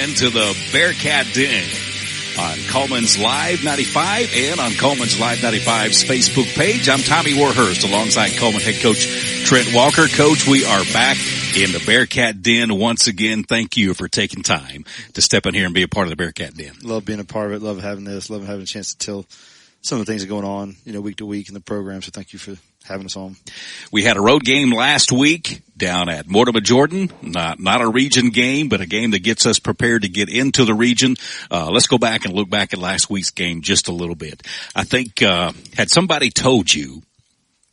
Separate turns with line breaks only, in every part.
Into the Bearcat Den on Coleman's Live 95 and on Coleman's Live 95's Facebook page. I'm Tommy Warhurst alongside Coleman head coach Trent Walker. Coach, we are back in the Bearcat Den once again. Thank you for taking time to step in here and be a part of the Bearcat Den.
Love being a part of it. Love having this. Love having a chance to tell some of the things that are going on, week to week in the program. So thank you for having us on.
We had a road game last week down at Mortimer, Jordan. Not a region game, but a game that gets us prepared to get into the region. Let's go back and look back at last week's game just a little bit. I think, had somebody told you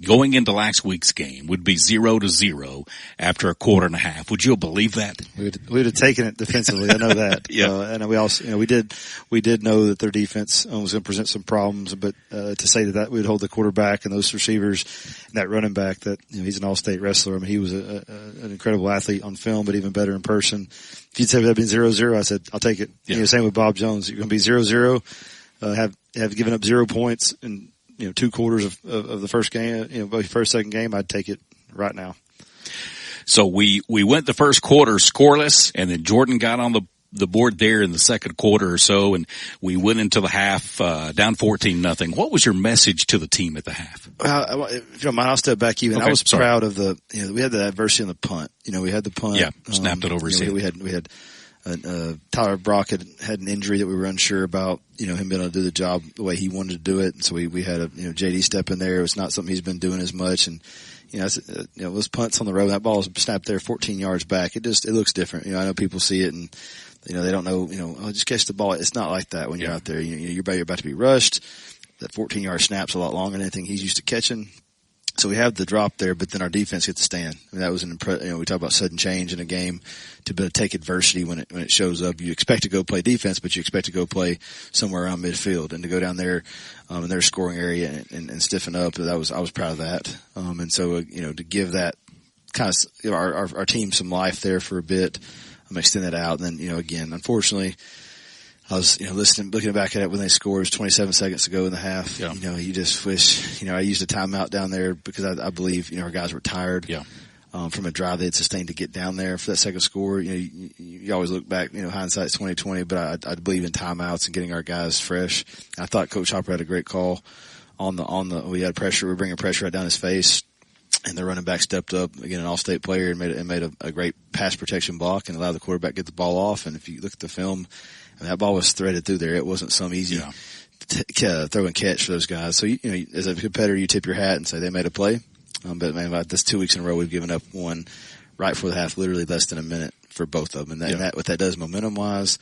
going into last week's game would be 0-0 after a quarter and a half, would you have believed that?
We'd have taken it defensively. I know that.
Yeah.
And we also, we did know that their defense was going to present some problems, but, to say that we'd hold the quarterback and those receivers and that running back that, he's an all-state wrestler. I mean, he was an incredible athlete on film, but even better in person. If you'd said it had been 0-0, I said, I'll take it.
Yeah.
Same with Bob Jones. You're going to be 0-0, have given up 0 points and, 2 quarters of the first game, first, second game, I'd take it right now.
So we went the first quarter scoreless, and then Jordan got on the board there in the second quarter or so, and we went into the half, down 14-0. What was your message to the team at the half?
If you don't mind, I'll step back even.
Okay,
I was proud of we had the adversity on the punt. We had the punt.
Yeah, snapped it over his head.
We had Tyler Brock had an injury that we were unsure about, him being able to do the job the way he wanted to do it. And so we had JD step in there. It was not something he's been doing as much. And, those punts on the road, that ball was snapped there 14 yards back. It looks different. I know people see it and, they don't know, just catch the ball. It's not like that when you're out there. You're about to be rushed. That 14-yard snap's a lot longer than anything he's used to catching. So we have the drop there, but then our defense gets to stand. I mean, that was we talk about sudden change in a game to be able to take adversity when it shows up. You expect to go play defense, but you expect to go play somewhere around midfield and to go down there, in their scoring area and stiffen up. I was proud of that. And so, to give that kind of, our team some life there for a bit, extend that out. And then, again, unfortunately, I was, looking back at it when they scored, it was 27 seconds to go in the half.
Yeah.
You just wish, I used a timeout down there because I believe, our guys were tired.
Yeah.
From a drive they had sustained to get down there for that second score. You always look back, hindsight's 20/20, but I believe in timeouts and getting our guys fresh. I thought Coach Hopper had a great call we had pressure, we were bringing pressure right down his face. And the running back stepped up, again, an all-state player, and made a great pass protection block and allowed the quarterback to get the ball off. And if you look at the film, that ball was threaded through there. It wasn't some easy throw and catch for those guys. So, as a competitor, you tip your hat and say they made a play. But man, this 2 weeks in a row, we've given up one right before the half, literally less than a minute for both of them. And what that does momentum-wise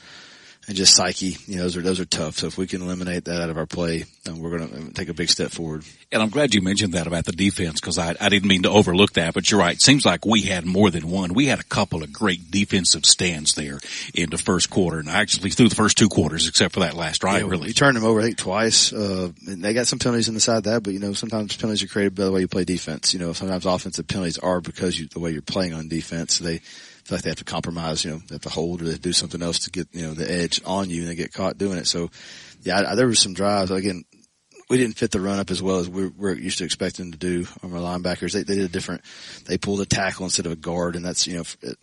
and just psyche, those are tough. So if we can eliminate that out of our play, we're going to take a big step forward.
And I'm glad you mentioned that about the defense because I didn't mean to overlook that, but you're right. Seems like we had more than one. We had a couple of great defensive stands there in the first quarter, and actually through the first 2 quarters, except for that last drive, really.
We turned them over, I think, twice. And they got some penalties on the side of that, but, sometimes penalties are created by the way you play defense. Sometimes offensive penalties are because the way you're playing on defense. They feel like they have to compromise, they have to hold or they do something else to get, the edge on you and they get caught doing it. So, there was some drives. Again, we didn't fit the run up as well as we're used to expecting to do on our linebackers. They did they pulled a tackle instead of a guard, and that's,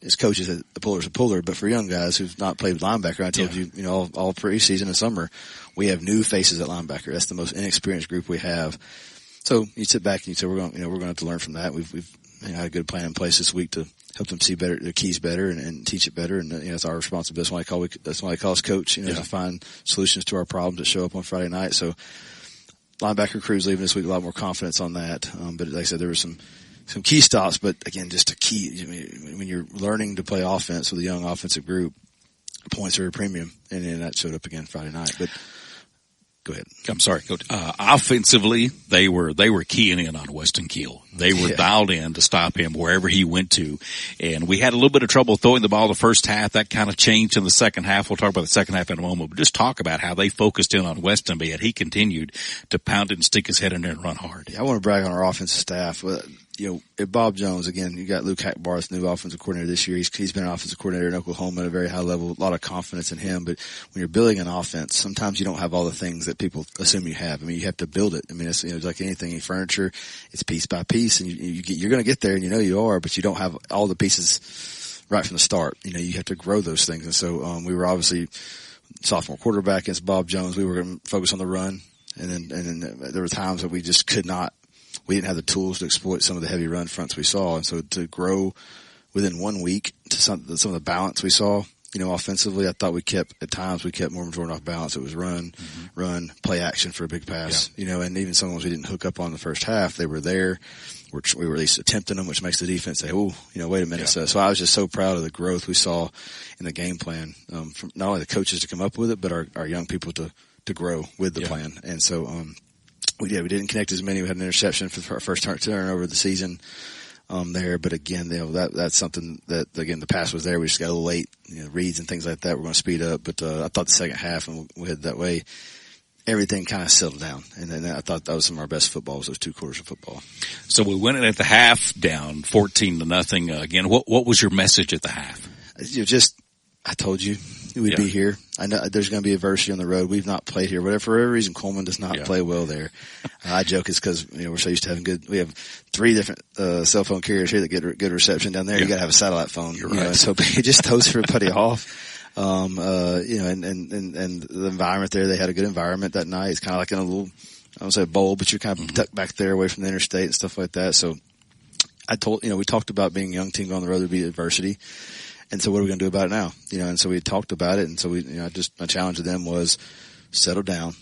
as coaches, the puller's a puller. But for young guys who've not played with linebacker, I told you, all preseason and summer, we have new faces at linebacker. That's the most inexperienced group we have. So you sit back and you say, we're going to have to learn from that. We've had a good plan in place this week to help them see better, their keys better and teach it better. And, it's our responsibility. That's why I call us coach, to find solutions to our problems that show up on Friday night. So linebacker crew's leaving this week, a lot more confidence on that. But like I said, there were some key stops, but again, just a key, when you're learning to play offense with a young offensive group, points are a premium. And that showed up again Friday night. But go ahead.
I'm sorry, Coach. Offensively, they were keying in on Weston Keel. They were dialed in to stop him wherever he went to. And we had a little bit of trouble throwing the ball the first half. That kind of changed in the second half. We'll talk about the second half in a moment, but just talk about how they focused in on Weston, but yet he continued to pound it and stick his head in there and run hard.
Yeah, I want to brag on our offensive staff. At Bob Jones, again, you got Luke Hackbarth, new offensive coordinator this year. He's been an offensive coordinator in Oklahoma at a very high level, a lot of confidence in him. But when you're building an offense, sometimes you don't have all the things that people assume you have. I mean, you have to build it. I mean, it's, it's like anything in furniture, it's piece by piece, and you're going to get there, and you are, but you don't have all the pieces right from the start. You know, you have to grow those things. And so, we were obviously sophomore quarterback against Bob Jones. We were going to focus on the run. And then there were times that we just we didn't have the tools to exploit some of the heavy run fronts we saw. And so to grow within 1 week to some of the balance we saw, you know, offensively, I thought we kept Mormon Jordan off balance. It was run, play action for a big pass, you know, and even some ones we didn't hook up on the first half, they were there. We were at least attempting them, which makes the defense say, oh, you know, wait a minute. So I was just so proud of the growth we saw in the game plan, from not only the coaches to come up with it, but our young people to grow with the plan. And so, we didn't connect as many. We had an interception for our first turnover of the season, there. But again, you know, that's something that, again, the pass was there. We just got a little late, you know, reads and things like that. We're going to speed up. But, I thought the second half, and we headed that way, everything kind of settled down. And then I thought that was some of our best football, was those 2 quarters of football.
So we went in at the half down 14-0. Again, what was your message at the half?
You know, I told you we'd be here. I know there's going to be adversity on the road. We've not played here. For whatever reason, Coleman does not play well there. I joke it's because, you know, we're so used to having we have 3 different, cell phone carriers here that get good reception down there. You got to have a satellite phone.
You're right.
You know, so it just tows everybody off. You know, and the environment there, they had a good environment that night. It's kind of like in a little, I don't say bowl, but you're kind of tucked back there away from the interstate and stuff like that. So we talked about being a young team on the road, there'd be adversity. And so what are we going to do about it now? You know, and so we talked about it. And so my challenge to them was settle down.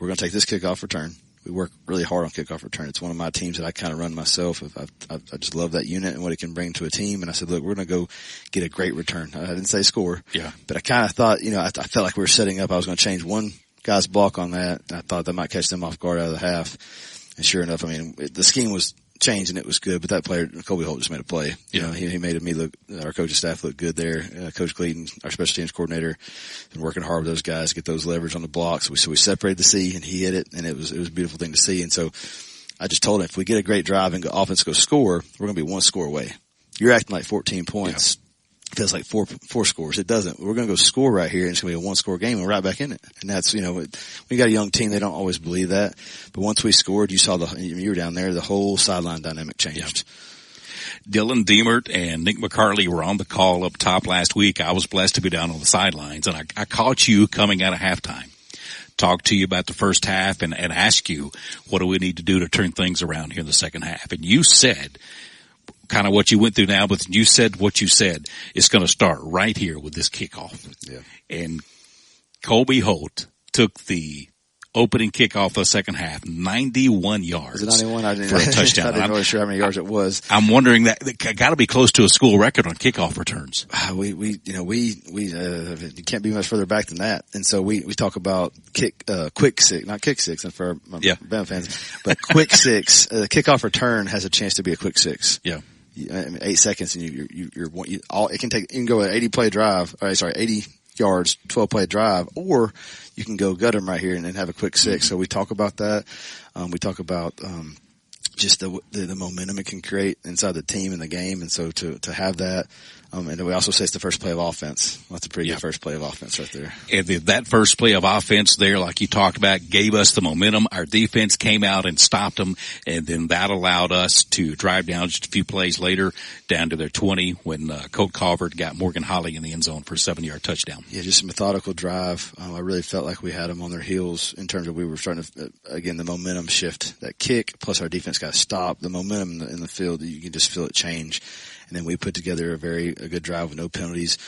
We're going to take this kickoff return. We work really hard on kickoff return. It's one of my teams that I kind of run myself. I just love that unit and what it can bring to a team. And I said, look, we're going to go get a great return. I didn't say score. Yeah. But I kind of thought, you know, I felt like we were setting up. I was going to change one guy's block on that. And I thought that might catch them off guard out of the half. And sure enough, I mean, the scheme was changed and it was good, but that player, Colby Holt, just made a play. You know, he made me look, our coaching staff look good there. Coach Clayton, our special teams coordinator, been working hard with those guys to get those leverage on the blocks. So we separated the C and he hit it, and it was a beautiful thing to see. And so I just told him, if we get a great drive and offense go score, we're going to be 1 score away. You're acting like 14 points. Feels like four scores. It doesn't. We're going to go score right here, and it's going to be a 1-score game, and we're right back in it. And that's, you know, when you got a young team, they don't always believe that. But once we scored, you saw you were down there, the whole sideline dynamic changed.
Dylan Deemert and Nick McCarley were on the call up top last week. I was blessed to be down on the sidelines, and I caught you coming out of halftime. Talk to you about the first half and ask you, what do we need to do to turn things around here in the second half? And you said, kind of what you went through now, but you said what you said. It's going to start right here with this kickoff. Yeah. And Colby Holt took the opening kickoff of the second half, 91 yards.
Was it 91?
For a touchdown.
I didn't really sure how many yards it was.
I'm wondering that got to be close to a school record on kickoff returns.
We can't be much further back than that. And so we talk about quick six, not kick six, and for my Bama fans, but quick six. Kickoff return has a chance to be a quick six. Yeah. I mean, 8 seconds and it can take, you can go an 80 yards, 12-play drive, or you can go gut 'em right here and then have a quick 6. So we talk about that. We talk about, just the momentum it can create inside the team and the game. And so to have that, and then we also say it's the first play of offense. Well, that's a pretty good first play of offense right there.
And that first play of offense there, like you talked about, gave us the momentum. Our defense came out and stopped them, and then that allowed us to drive down just a few plays later down to their 20 when Colt Calvert got Morgan Holly in the end zone for a 7-yard touchdown.
Yeah, just a methodical drive. I really felt like we had them on their heels in terms of we were starting to, again, the momentum shift. That kick, plus our defense got stopped. The momentum in the field, you can just feel it change. And then we put together a good drive with no penalties,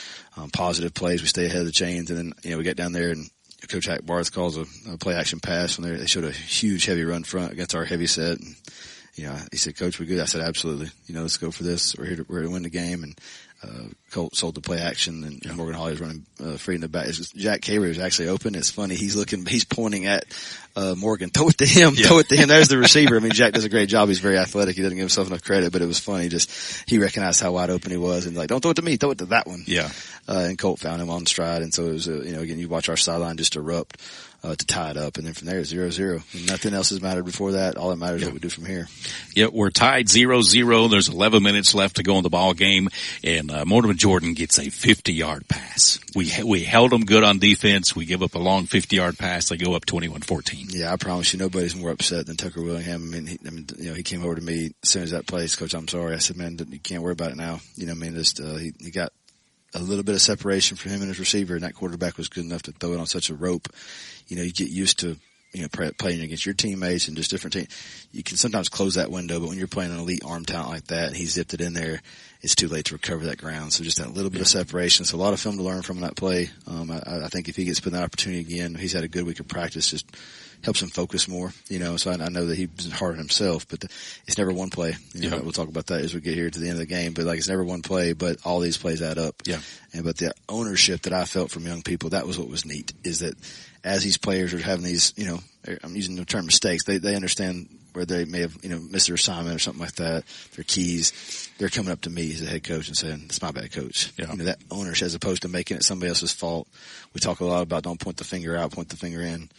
positive plays. We stay ahead of the chains, and then we get down there, and Coach Hack Barth calls a play action pass when they showed a huge heavy run front against our heavy set. And he said, "Coach, we good?" I said, "Absolutely. Let's go for this. We're here to win the game." And Colt sold the play action, and Morgan Holly was running free in the back. Jack Caver was actually open. It's funny. He's pointing at Morgan. Throw it to him. Throw it to him. There's the receiver. I mean, Jack does a great job. He's very athletic. He doesn't give himself enough credit, but it was funny. He recognized how wide open he was, and don't throw it to me. Throw it to that one. Yeah. And Colt found him on stride, and so it was again, you watch our sideline just erupt to tie it up, and then from there 0-0. And nothing else has mattered before that. All that matters is what we do from here.
Yeah, we're tied 0-0. There's 11 minutes left to go in the ball game, and Mortimer Jordan gets a 50-yard pass. We held them good on defense. We give up a long 50-yard pass. They go up 21-14.
Yeah, I promise you, nobody's more upset than Tucker Willingham. He came over to me as soon as that plays, Coach, I'm sorry. I said, man, you can't worry about it now. He got a little bit of separation from him and his receiver, and that quarterback was good enough to throw it on such a rope. You get used to, playing against your teammates and just different teams. You can sometimes close that window, but when you're playing an elite arm talent like that and he zipped it in there, it's too late to recover that ground. So just that little bit of separation. So a lot of film to learn from that play. I think if he gets put in that opportunity again, he's had a good week of practice, just helps him focus more, so I know that he's hard on himself, but it's never one play. We'll talk about that as we get here to the end of the game, but it's never one play, but all these plays add up.
Yeah.
But the ownership that I felt from young people, that was what was neat, is that as these players are having these, I'm using the term mistakes, they understand where they may have, missed their assignment or something like that, their keys, they're coming up to me as a head coach and saying, "It's my bad, coach."
Yeah.
That ownership, as opposed to making it somebody else's fault. We talk a lot about don't point the finger out, point the finger in.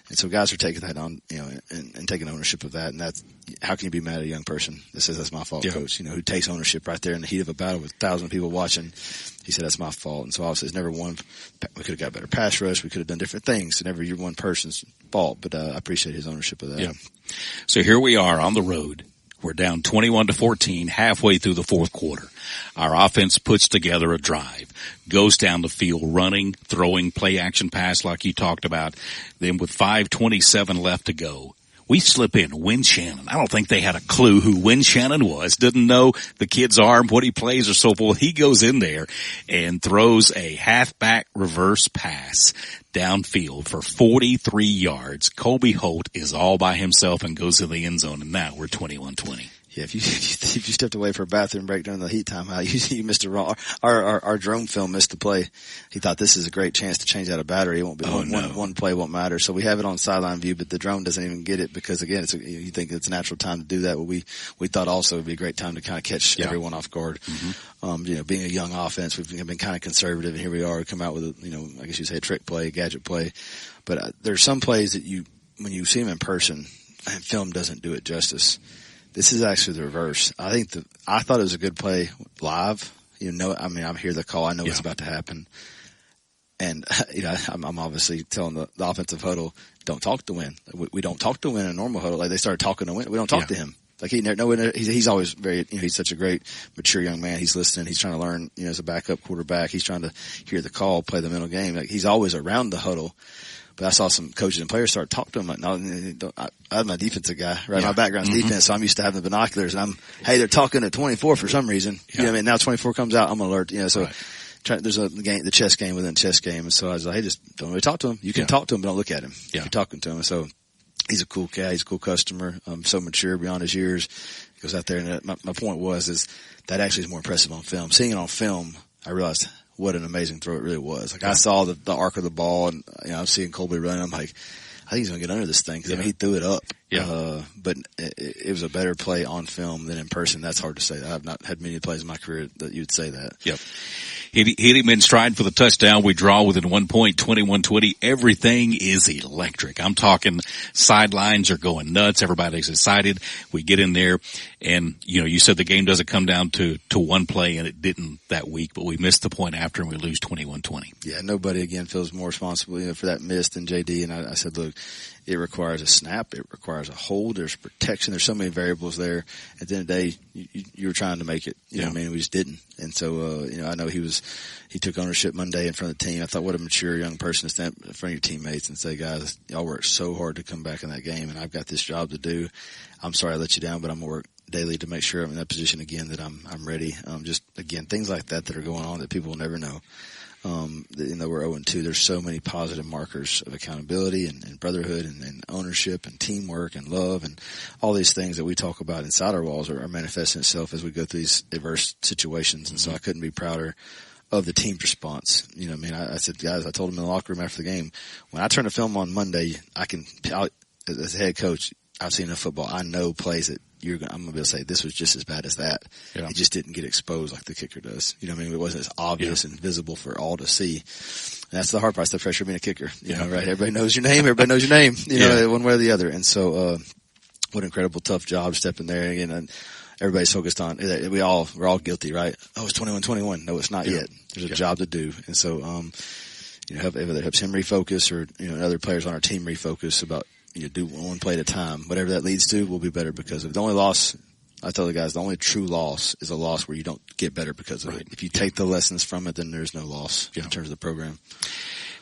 And so guys are taking that on, and taking ownership of that. And that's, how can you be mad at a young person that says, "That's my fault, coach," who takes ownership right there in the heat of a battle with thousands of people watching. He said, "That's my fault." And so obviously it's never one, we could have got better pass rush. We could have done different things. It's never your one person's fault, but I appreciate his ownership of that.
Yeah. So here we are on the road. We're down 21-14 halfway through the fourth quarter. Our offense puts together a drive, goes down the field running, throwing, play action pass like you talked about. Then with 5:27 left to go, we slip in Win Shannon. I don't think they had a clue who Win Shannon was, didn't know the kid's arm, what he plays or so forth. He goes in there and throws a halfback reverse pass downfield for 43 yards. Colby Holt is all by himself and goes to the end zone, and now we're 21-20.
Yeah, if you stepped away for a bathroom break during the heat timeout, you missed a wrong. Our drone film missed the play. He thought this is a great chance to change out a battery. It won't be one play won't matter. So we have it on sideline view, but the drone doesn't even get it because again, you think it's a natural time to do that. But we thought also it'd be a great time to kind of catch everyone off guard. Mm-hmm. Being a young offense, we've been kind of conservative, and here we are. We come out with I guess you'd say a trick play, a gadget play. But there's some plays that when you see them in person, film doesn't do it justice. This is actually the reverse. I thought it was a good play live. I hear the call. I know what's about to happen. And, I'm obviously telling the offensive huddle, don't talk to Win. We don't talk to Win in a normal huddle. Like they started talking to Win. We don't talk to him. Like he's always very, he's such a great, mature young man. He's listening. He's trying to learn, as a backup quarterback. He's trying to hear the call, play the mental game. Like he's always around the huddle. But I saw some coaches and players start talking to him like, no, I'm a defensive guy, right? My background's defense, so I'm used to having the binoculars, and they're talking at 24 for some reason. Now 24 comes out, I'm alert, so there's the chess game within chess game, and so I was like, hey, just don't really talk to him. You can talk to him, but don't look at him. You're talking to him, so he's a cool guy, he's a cool customer, so mature beyond his years. He goes out there, and my point is that actually is more impressive on film. Seeing it on film, I realized what an amazing throw it really was. Like I saw the arc of the ball, and I'm seeing Colby running. I'm like, I think he's gonna get under this thing because he threw it up. But it was a better play on film than in person. That's hard to say. I've not had many plays in my career that you'd say that.
Yep. Hit him in stride for the touchdown. We draw within 1 point, 21-20. Everything is electric. I'm talking sidelines are going nuts. Everybody's excited. We get in there and, you said the game doesn't come down to one play, and it didn't that week, but we missed the point after and we lose 21-20.
Yeah, nobody again feels more responsible for that miss than JD. And I said, look, it requires a snap. It requires a hold. There's protection. There's so many variables there. At the end of the day, you were trying to make it. You know what I mean? We just didn't. And so, I know he took ownership Monday in front of the team. I thought, what a mature young person to stand in front of your teammates and say, guys, y'all worked so hard to come back in that game, and I've got this job to do. I'm sorry I let you down, but I'm going to work daily to make sure I'm in that position again, that I'm ready. Just again, things like that are going on that people will never know. We're 0-2. There's so many positive markers of accountability and brotherhood and ownership and teamwork and love and all these things that we talk about inside our walls are manifesting itself as we go through these adverse situations. And so I couldn't be prouder of the team's response. I said, guys, I told them in the locker room after the game, when I turn the film on Monday, as a head coach, I've seen enough football. I know plays that I'm going to be able to say this was just as bad as that. It just didn't get exposed like the kicker does. It wasn't as obvious and visible for all to see. And that's the hard part. It's the pressure of being a kicker. Right? Everybody knows your name. Everybody knows your name. One way or the other. And so, what an incredible tough job stepping there again. And everybody's focused on, we're all guilty, right? Oh, it's 21-21. No, it's not yet. There's a job to do. And so, whether it helps him refocus or, other players on our team refocus about, do one play at a time. Whatever that leads to, we'll be better because of it. The only loss, I tell the guys, the only true loss is a loss where you don't get better because of it. If you take the lessons from it, then there's no loss in terms of the program.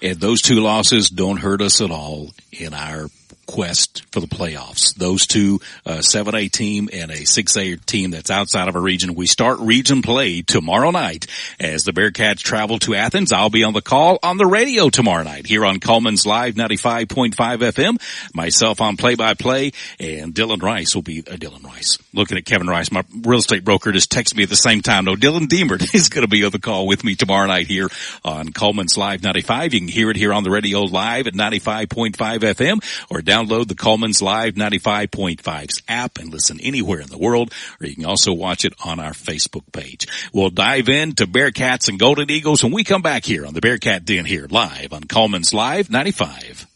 And those 2 losses don't hurt us at all in our quest for the playoffs. Those 2, 7A team and a 6A team that's outside of a region. We start region play tomorrow night as the Bearcats travel to Athens. I'll be on the call on the radio tomorrow night here on Coleman's Live 95.5 FM. Myself on play-by-play, and Dylan Rice will be Dylan Rice. Looking at Kevin Rice, my real estate broker just texted me at the same time. No, Dylan Deemert is going to be on the call with me tomorrow night here on Coleman's Live 95. You can hear it here on the radio live at 95.5 FM or download the Coleman's Live 95.5's app and listen anywhere in the world, or you can also watch it on our Facebook page. We'll dive into Bearcats and Golden Eagles when we come back here on the Bearcat Den here live on Coleman's Live 95.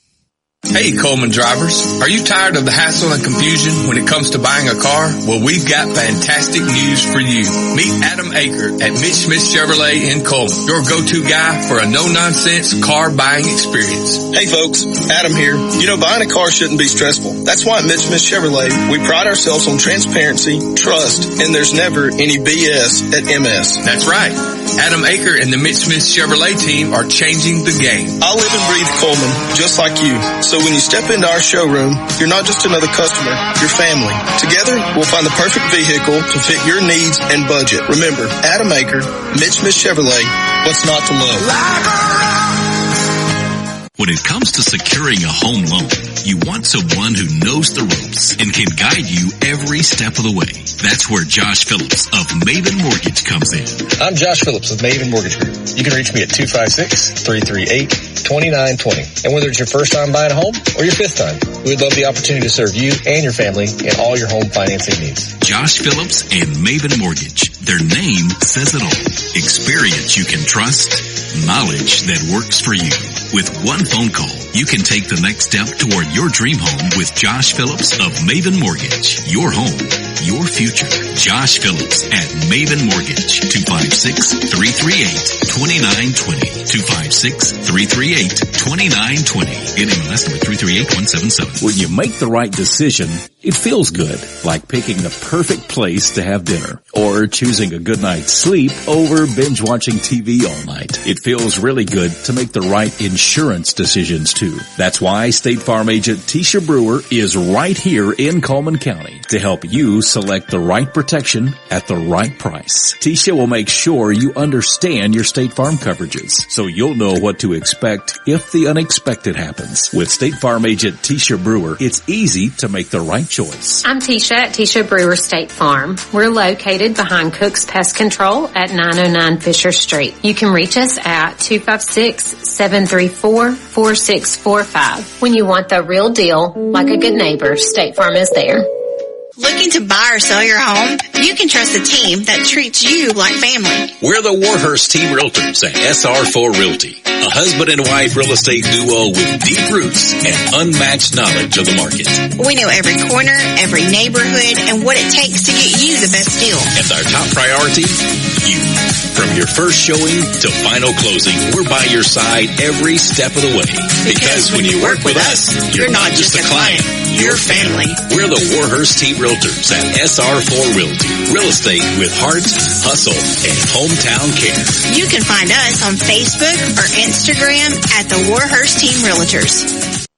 Hey Coleman drivers, are you tired of the hassle and confusion when it comes to buying a car? Well, we've got fantastic news for you. Meet Adam Aker at Mitch Smith Chevrolet in Coleman, your go-to guy for a no-nonsense car buying experience.
Hey folks, Adam here. Buying a car shouldn't be stressful. That's why at Mitch Smith Chevrolet, we pride ourselves on transparency, trust, and there's never any BS at MS.
That's right. Adam Aker and the Mitch Smith Chevrolet team are changing the game.
I live and breathe Coleman, just like you. So when you step into our showroom, you're not just another customer, you're family. Together, we'll find the perfect vehicle to fit your needs and budget. Remember, Adam Aker, Mitch Smith Chevrolet, what's not to love?
When it comes to securing a home loan, you want someone who knows the ropes and can guide you every step of the way. That's where Josh Phillips of Maven Mortgage comes in.
I'm Josh Phillips with Maven Mortgage Group. You can reach me at 256-338-2920. And whether it's your first time buying a home or your fifth time, we'd love the opportunity to serve you and your family in all your home financing needs.
Josh Phillips and Maven Mortgage. Their name says it all. Experience you can trust, knowledge that works for you. With one phone call, you can take the next step toward your dream home with Josh Phillips of Maven Mortgage. Your home, your future. Josh Phillips at Maven Mortgage. 256-338-2920. 256-338-2920. NMLS number 338177.
When you make the right decision, it feels good, like picking the perfect place to have dinner or choosing a good night's sleep over binge watching TV all night. It feels really good to make the right insurance decisions too. That's why State Farm agent Tisha Brewer is right here in Coleman County to help you select the right protection at the right price. Tisha will make sure you understand your State Farm coverages so you'll know what to expect if the unexpected happens. With State Farm agent Tisha Brewer, it's easy to make the right choice.
I'm Tisha at Tisha Brewer State Farm. We're located behind Cook's Pest Control at 909 Fisher Street. You can reach us at 256-734-4645. When you want the real deal, like a good neighbor, State Farm is there.
Looking to buy or sell your home? You can trust a team that treats you like family.
We're the Warhurst Team Realtors at SR4 Realty, a husband and wife real estate duo with deep roots and unmatched knowledge of the market.
We know every corner, every neighborhood, and what it takes to get you the best deal.
And our top priority, you. From your first showing to final closing, we're by your side every step of the way. Because when you work with us, you're not just a client, you're family. We're the Warhurst Team Realtors at SR4 Realty. Real estate with heart, hustle, and hometown care.
You can find us on Facebook or Instagram at the Warhurst Team Realtors.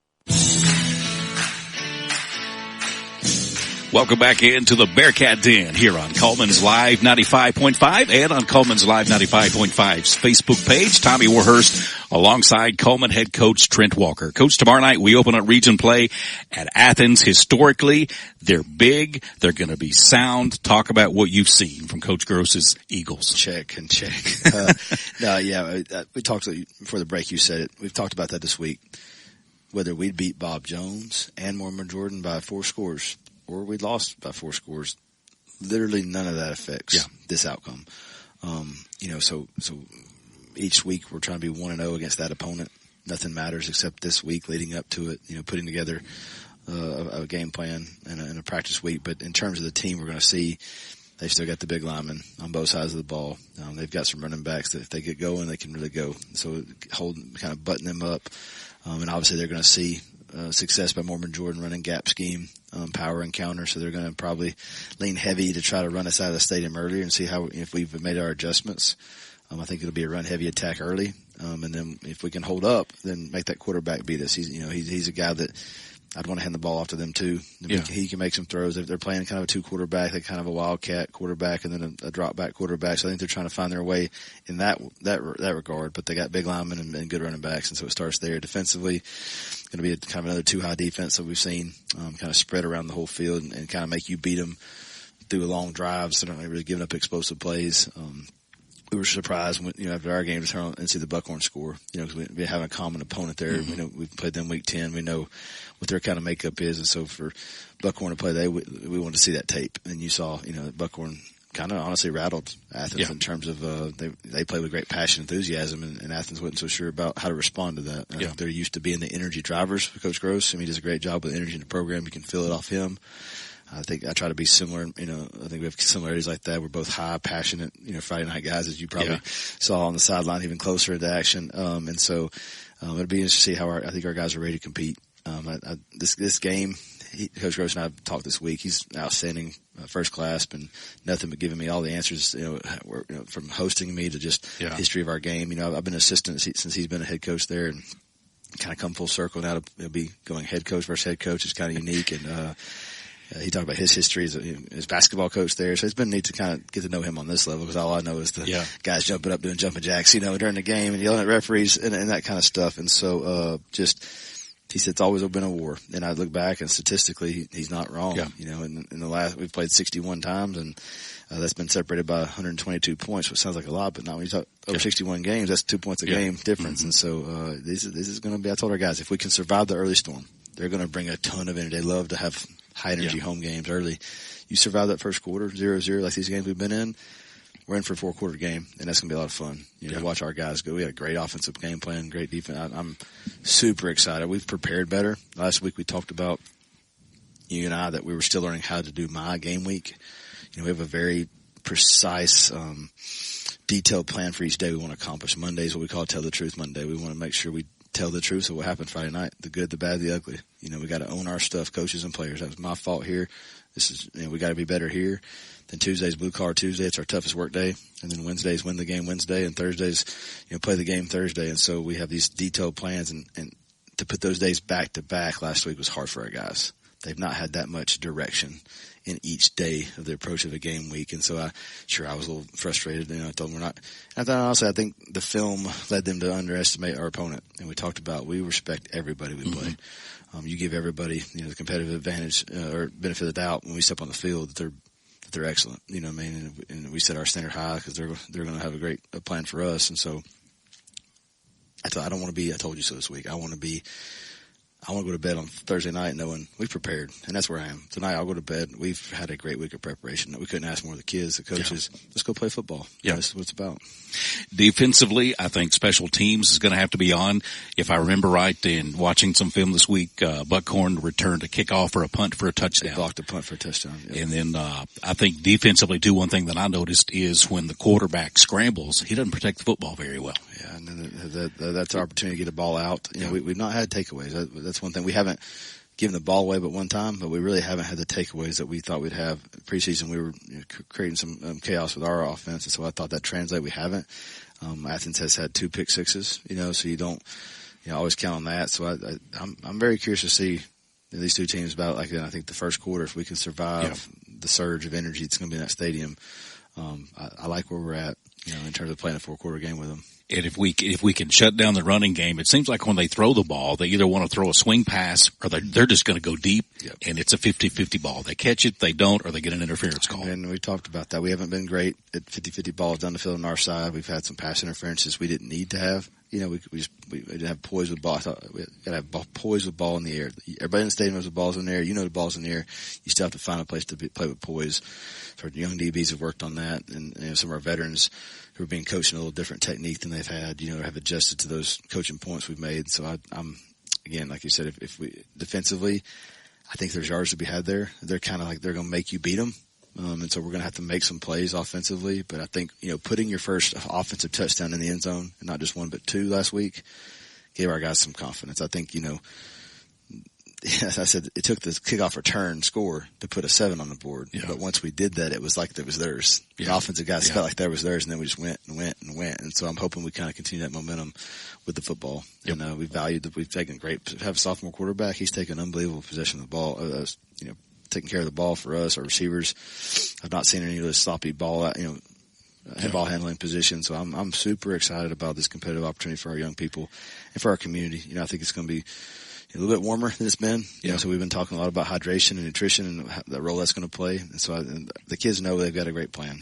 Welcome back into the Bearcat Den here on Coleman's Live 95.5 and on Coleman's Live 95.5's Facebook page. Tommy Warhurst alongside Coleman head coach Trent Walker. Coach, tomorrow night we open up region play at Athens. Historically, they're big. They're going to be sound. Talk about what you've seen from Coach Gross's Eagles.
Check. We talked before the break. You said it. We've talked about that this week. Whether we'd beat Bob Jones and Mortimer Jordan by 4 scores. Or we lost by 4 scores. Literally none of that affects this outcome. So each week we're trying to be 1-0 against that opponent. Nothing matters except this week leading up to it, putting together a game plan and a practice week. But in terms of the team, we're going to see they've still got the big linemen on both sides of the ball. They've got some running backs that if they get going, they can really go. So kind of button them up. And obviously they're going to see success by Mormon Jordan running gap scheme, power and counter. So they're going to probably lean heavy to try to run us out of the stadium earlier and see if we've made our adjustments. I think it'll be a run heavy attack early. And then if we can hold up, then make that quarterback beat us. He's a guy that I'd want to hand the ball off to them too. Yeah. He can make some throws. They're playing kind of a 2 quarterback. They're kind of a wildcat quarterback and then a drop back quarterback. So I think they're trying to find their way in that regard, but they got big linemen and good running backs. And so it starts there. Defensively, going to be kind of another 2-high defense that we've seen, kind of spread around the whole field and kind of make you beat them through a long drive. So they're not really giving up explosive plays. We were surprised when, after our game to turn on and see the Buckhorn score, because we have a common opponent there.
Mm-hmm.
We played them week 10. We know what their kind of makeup is. And so for Buckhorn to play, we wanted to see that tape. And you saw, Buckhorn kind of honestly rattled Athens in terms of, they played with great passion and enthusiasm and Athens wasn't so sure about how to respond to that. I think they're used to being the energy drivers for Coach Gross. He does a great job with energy in the program. You can feel it off him. I think I try to be similar. I think we have similarities like that. We're both high, passionate, Friday night guys, as you probably saw on the sideline, even closer into action. And so, it'll be interesting to see how I think our guys are ready to compete. This game, Coach Gross and I have talked this week. He's outstanding, first class, and nothing but giving me all the answers, from hosting me to just history of our game. I've been an assistant since he's been a head coach there and kind of come full circle now to be going head coach versus head coach. It's kind of unique. And, he talked about his history as his basketball coach there. So it's been neat to kind of get to know him on this level because all I know is the guys jumping up doing jumping jacks, during the game and yelling at referees and that kind of stuff. And so, he said it's always been a war. And I look back and statistically he's not wrong. Yeah. In the last, we've played 61 times and, that's been separated by 122 points, which sounds like a lot, but not when you talk over 61 games, that's 2 points a game difference. Mm-hmm. And so, this is going to be, I told our guys, if we can survive the early storm, they're going to bring a ton of energy. They love to have high energy home games early. You survive that first quarter, 0-0, like these games we've been in, we're in for a 4-quarter game, and that's going to be a lot of fun. Watch our guys go. We had a great offensive game plan, great defense. I'm super excited. We've prepared better. Last week we talked about, you and I, that we were still learning how to do my game week. We have a very precise, detailed plan for each day we want to accomplish. Monday is what we call Tell the Truth Monday. We want to make sure we tell the truth of what happened Friday night, the good, the bad, the ugly. We got to own our stuff, coaches and players. That was my fault here. This is, we got to be better here. Then Tuesday's Blue Collar Tuesday. It's our toughest work day. And then Wednesday's win the game Wednesday, and Thursday's, play the game Thursday. And so we have these detailed plans, and to put those days back to back last week was hard for our guys. They've not had that much direction in each day of the approach of a game week. And so I was a little frustrated. I told them we're not. And honestly, I think the film led them to underestimate our opponent. And we talked about we respect everybody we play. You give everybody, the competitive advantage or benefit of the doubt when we step on the field that they're excellent. And we set our standard high because they're going to have a great plan for us. And so I don't want to be, I told you so this week. I want to go to bed on Thursday night knowing we've prepared, and that's where I am. Tonight I'll go to bed. We've had a great week of preparation. We couldn't ask more of the kids, the coaches. Let's go play football. Yeah. That's what it's about.
Defensively, I think special teams is going to have to be on. If I remember right, in watching some film this week, Buckhorn returned a kickoff or a punt for a touchdown.
They blocked a punt for a touchdown. Yep.
And then I think defensively, too, one thing that I noticed is when the quarterback scrambles, he doesn't protect the football very well.
Yeah, and then that's our opportunity to get a ball out. We've not had takeaways. That's one thing. We haven't given the ball away but one time, but we really haven't had the takeaways that we thought we'd have. Preseason, we were creating some chaos with our offense, and so I thought that translate. We haven't. Athens has had 2 pick sixes, so you don't always count on that. So I'm very curious to see these two teams battle like that. I think the first quarter, if we can survive the surge of energy that's going to be in that stadium, I like where we're at, in terms of playing a 4-quarter game with them.
And if we can shut down the running game, it seems like when they throw the ball, they either want to throw a swing pass or they're just going to go deep, and it's a 50-50 ball. They catch it, they don't, or they get an interference call.
And we talked about that. We haven't been great at 50-50 balls down the field on our side. We've had some pass interferences we didn't need to have. We didn't have poise with ball. I thought we got to have poise with ball in the air. Everybody in the stadium knows the ball's in the air. The ball's in the air. You still have to find a place to play with poise. So our young DBs have worked on that, and some of our veterans who are being coached in a little different technique than they've had, have adjusted to those coaching points we've made. So I'm again, like you said, if we defensively, I think there's yards to be had there. They're kind of like they're going to make you beat them. And so we're going to have to make some plays offensively. But I think, putting your first offensive touchdown in the end zone, and not just one but two last week, gave our guys some confidence. I think, as I said, it took the kickoff return score to put a 7 on the board. Yeah. But once we did that, it was like it was theirs. Yeah. The offensive guys felt like that was theirs, and then we just went and went and went. And so I'm hoping we kind of continue that momentum with the football. Yep. And we've taken have a sophomore quarterback. He's taken unbelievable possession of the ball. Taking care of the ball for us. Our receivers, I've not seen any of this sloppy ball, ball handling position. So I'm super excited about this competitive opportunity for our young people and for our community. I think it's going to be a little bit warmer than it's been. So we've been talking a lot about hydration and nutrition and the role that's going to play. And so the kids know they've got a great plan.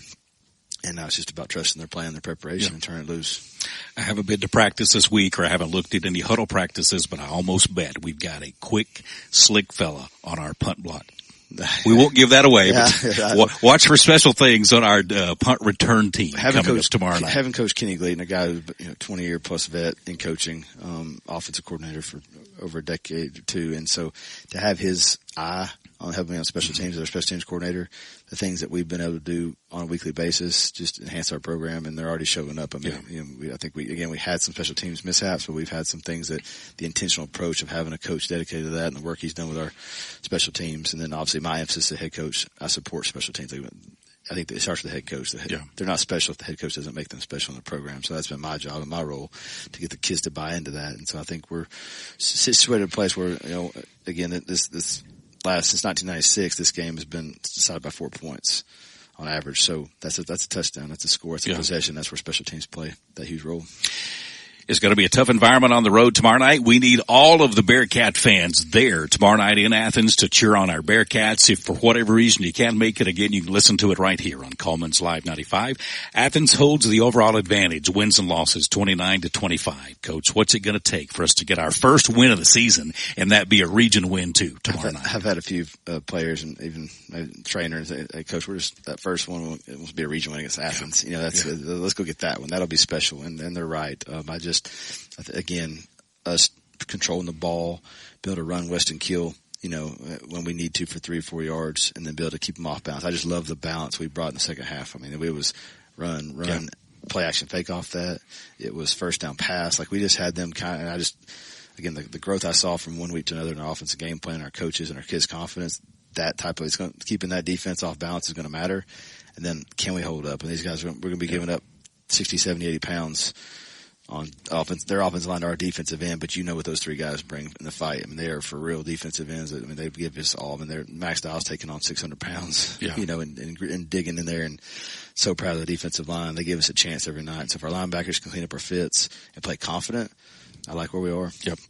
And now it's just about trusting their plan, their preparation, and turning it loose.
I haven't been to practice this week, or I haven't looked at any huddle practices, but I almost bet we've got a quick, slick fella on our punt block. We won't give that away, but watch for special things on our punt return team coming up tomorrow night.
Having Coach Kenny Glayton, a guy who's 20-year plus vet in coaching, offensive coordinator for over a decade or two, and so to have his eye on helping me on special teams as our special teams coordinator, the things that we've been able to do on a weekly basis just enhance our program, and they're already showing up. I mean, I think we had some special teams mishaps, but we've had some things that the intentional approach of having a coach dedicated to that and the work he's done with our special teams, and then obviously my emphasis as head coach, I support special teams. I think it starts with the head coach. They're not special if the head coach doesn't make them special in the program. So that's been my job and my role to get the kids to buy into that. And so I think we're situated in a place where, again, this since 1996, this game has been decided by 4 points on average. So that's a touchdown. That's a score. It's a possession. That's where special teams play that huge role.
It's going to be a tough environment on the road tomorrow night. We need all of the Bearcat fans there tomorrow night in Athens to cheer on our Bearcats. If for whatever reason you can't make it, again, you can listen to it right here on Coleman's Live 95. Athens holds the overall advantage, wins and losses 29-25. Coach, what's it going to take for us to get our first win of the season and that be a region win too tomorrow night?
I've had a few players and even trainers say, hey, Coach, we're just that first one. It must be a region win against Athens. Let's go get that one. That'll be special. And they're right. Again, us controlling the ball, be able to run Weston Kill, when we need to for 3 or 4 yards, and then be able to keep them off balance. I just love the balance we brought in the second half. I mean, it was run, play action fake off that. It was first down pass. Like we just had them again, the growth I saw from one week to another in our offensive game plan, our coaches and our kids' confidence, keeping that defense off balance is going to matter. And then can we hold up? And these guys, we're going to be giving up 60, 70, 80 pounds on offense, their offensive line to our defensive end, but what those three guys bring in the fight. I mean, they are for real defensive ends. I mean, they give us all. I mean, Max Dial's taking on 600 pounds, and digging in there, and so proud of the defensive line. They give us a chance every night. So if our linebackers can clean up our fits and play confident, I like where we are.
Yep.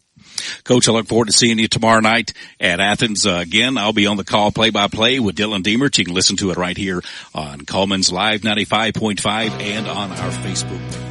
Coach, I look forward to seeing you tomorrow night at Athens. Again, I'll be on the call play-by-play with Dylan Deemert. You can listen to it right here on Coleman's Live 95.5 and on our Facebook page.